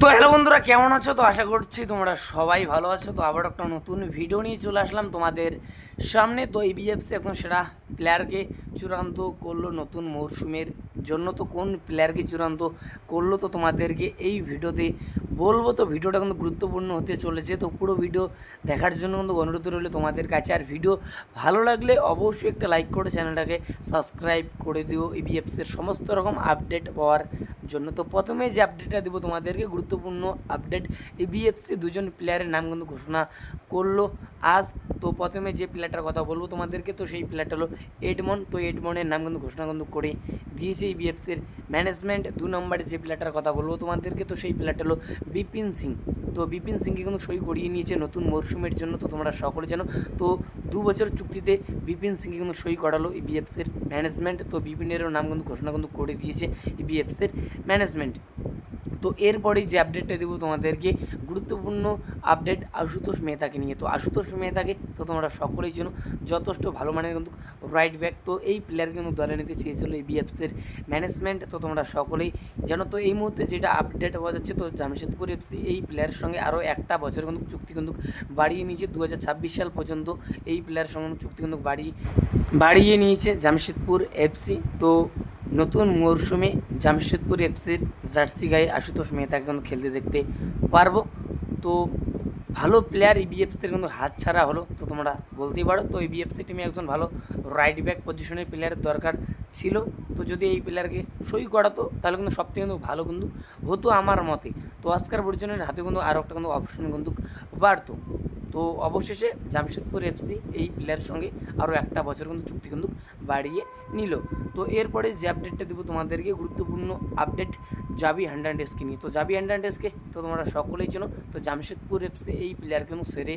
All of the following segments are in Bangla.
তো হ্যালো বন্ধুরা, কেমন আছো? তো আশা করছি তোমরা সবাই ভালো আছো। তো আবার একটা নতুন ভিডিও নিয়ে চলে আসলাম তোমাদের সামনে। তো এবিএফসি এখন সেরা প্লেয়ারকে চূড়ান্ত করলো নতুন মরশুমের জন্য। তো কোন প্লেয়ারকে চূড়ান্ত করলো তো তোমাদেরকে এই ভিডিওতে বলবো। তো ভিডিওটা কিন্তু গুরুত্বপূর্ণ হতে চলেছে, তো পুরো ভিডিও দেখার জন্য কিন্তু অনুরোধ রইল তোমাদের কাছে। আর ভিডিও ভালো লাগলে অবশ্যই একটা লাইক করে চ্যানেলটাকে সাবস্ক্রাইব করে দিও এবিএফসির সমস্ত রকম আপডেট পাওয়ার জন্য। তো প্রথমে যে আপডেটটা দেবো তোমাদেরকে, গুরুত্বপূর্ণ আপডেট। এবিএফসি দুজন প্লেয়ারের নাম কিন্তু ঘোষণা করলো আজ। তো প্রথমে যে প্লেয়ারটার কথা বলবো তোমাদেরকে, তো সেই প্লেয়ারটা হলো এডমন। তো এডমনের নাম কিন্তু ঘোষণা কিন্তু করে দিয়েছে এবিএফসির ম্যানেজমেন্ট। 2 নম্বরে যে প্লেয়ারটার কথা বলবো তোমাদেরকে, তো সেই প্লেয়ারটা হলো বিপিন সিং। তো বিপিন সিংকে কিন্তু সই করিয়ে নিয়েছে নতুন মরশুমের জন্য। তো তোমরা সকলে জানো, তো 2 বছর চুক্তিতে বিপিন সিংকে কিন্তু সই করালো ইবিএফসির ম্যানেজমেন্ট। তো বিপিনেরও নাম কিন্তু ঘোষণা কিন্তু করে দিয়েছে ইবিএফসির ম্যানেজমেন্ট। তো এরপরেই যে আপডেটটা দেবো তোমাদেরকে, গুরুত্বপূর্ণ আপডেট আশুতোষ মেহতাকে নিয়ে। তো আশুতোষ মেহতাকে তো তোমরা সকলেই জানো, যথেষ্ট ভালো মানের কিন্তু রাইট ব্যাক। তো এই প্লেয়ার কিন্তু দলে নিতে চেয়েছিল এবিএফসির ম্যানেজমেন্ট। তো তোমরা সকলেই জানো। তো এই মুহূর্তে যেটা আপডেট পাওয়া যাচ্ছে, তো জামশেদপুর এফসি এই প্লেয়ারের সঙ্গে আরও একটা বছর কিন্তু চুক্তি কিন্তু বাড়িয়ে নিয়েছে। 2026 সাল পর্যন্ত এই প্লেয়ারের সঙ্গে চুক্তি কিন্তু বাড়িয়ে নিয়েছে জামশেদপুর এফসি। তো নতুন মরশুমে জামশেদপুর এফসির জার্সি গায়ে আশুতোষ মেহতাকে কিন্তু খেলতে দেখতে পারবো। তো ভালো প্লেয়ার ইবিএফসির কিন্তু হাত ছাড়া হলো, তো তোমরা বলতেই পারো। তো ইবিএফসি টিমে একজন ভালো রাইট ব্যাক পজিশনের প্লেয়ারের দরকার ছিল। তো যদি এই প্লেয়ারকে সই করাতো তাহলে কিন্তু সবথেকে কিন্তু ভালো কিন্তু হতো আমার মতে। তো অস্কার বর্জনের হাতে কিন্তু আরও একটা কিন্তু অপশন কিন্তু বাড়তো। তো অবশেষে জামশেদপুর এফসি এই প্লেয়ারের সঙ্গে আরও একটা বছর কিন্তু চুক্তি কিন্তু বাড়িয়ে নিল। তো এরপরে যে আপডেটটা দেবো তোমাদেরকে, গুরুত্বপূর্ণ আপডেট জাভি হার্নান্ডেজকে নিয়ে। তো জাভি হার্নান্ডেজকে তো তোমরা সকলেই জানো, তো জামশেদপুর এফসি এই প্লেয়ার কিন্তু সেরে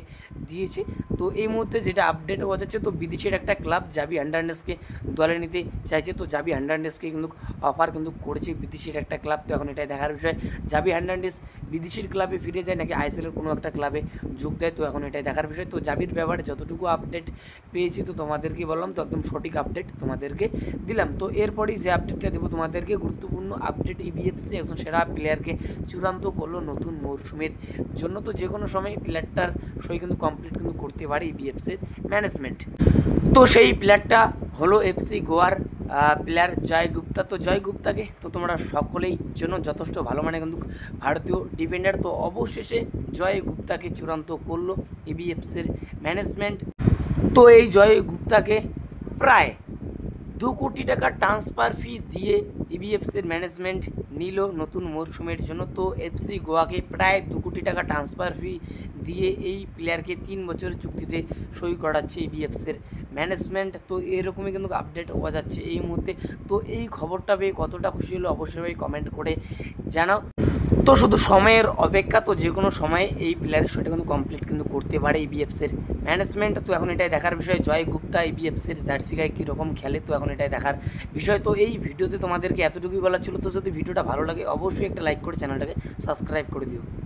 দিয়েছে। তো এই মুহূর্তে যেটা আপডেট হওয়া যাচ্ছে, তো বিদেশের একটা ক্লাব জাভি হার্নান্ডেজকে দলে নিতে চাইছে। তো জাভি হার্নান্ডেজকে কিন্তু অফার কিন্তু করেছে বিদেশের একটা ক্লাব। তো এখন এটাই দেখার বিষয়, জাভি হার্নান্ডেজ বিদেশের ক্লাবে ফিরে যায় নাকি আইএসএলের কোনো একটা ক্লাবে যোগ দেয়। তো এখন এটাই দেখার বিষয়। তো জাভির ব্যাপারে যতটুকু আপডেট পেয়েছি তো তোমাদেরকে বললাম, তো একদম সঠিক আপডেট তোমাদেরকে দিলাম। তো এরপরই যে আপডেটটা দেবো তোমাদেরকে, গুরুত্বপূর্ণ আপডেট। ইবিএফসি একজন সেরা প্লেয়ারকে চূড়ান্ত করলো নতুন মরশুমের জন্য। তো যে কোনো সময় প্লেয়ারটার সই কিন্তু কমপ্লিট কিন্তু করতে পারে ইবিএফসির ম্যানেজমেন্ট। তো সেই প্লেয়ারটা হলো এফসি গোয়ার প্লেয়ার জয় গুপ্তা। তো জয় গুপ্তাকে তো তোমরা সকলেই জন্য যথেষ্ট ভালো মানে কিন্তু ভারতীয় ডিফেন্ডার। তো অবশেষে জয় গুপ্তাকে চূড়ান্ত করলো ইবিএফসির ম্যানেজমেন্ট। তো এই জয় গুপ্তাকে প্রায় 2 কোটি টাকা ট্রান্সফার ফি দিয়ে ইবিএফসির ম্যানেজমেন্ট নিল নতুন মরশুমের জন্য। তো এফসি গোয়াকে প্রায় 2 কোটি টাকা ট্রান্সফার ফি দিয়ে এই প্লেয়ারকে 3 বছরের চুক্তিতে সই করাচ্ছে ইবিএফসির ম্যানেজমেন্ট। তো এরকমই কিন্তু আপডেট হওয়া যাচ্ছে এই মুহূর্তে। তো এই খবরটা পেয়ে কতটা খুশি হলো অবশ্যই কমেন্ট করে জানাও। তো শুধু সময়ের অপেক্ষা, তো যে কোনো সময়ে এই প্লেয়ারের শোটা কিন্তু কমপ্লিট কিন্তু করতে পারে ইবিএফসির ম্যানেজমেন্ট। তো এখন এটাই দেখার বিষয়, জয় গুপ্তা ইবিএফসির জার্সি গায়ে কীরকম খেলে। তো এখন এটাই দেখার বিষয়। তো এই ভিডিওতে তোমাদেরকে এতটুকুই বলার ছিল। তো যদি ভিডিওটা ভালো লাগে অবশ্যই একটা লাইক করে চ্যানেলটাকে সাবস্ক্রাইব করে দিও।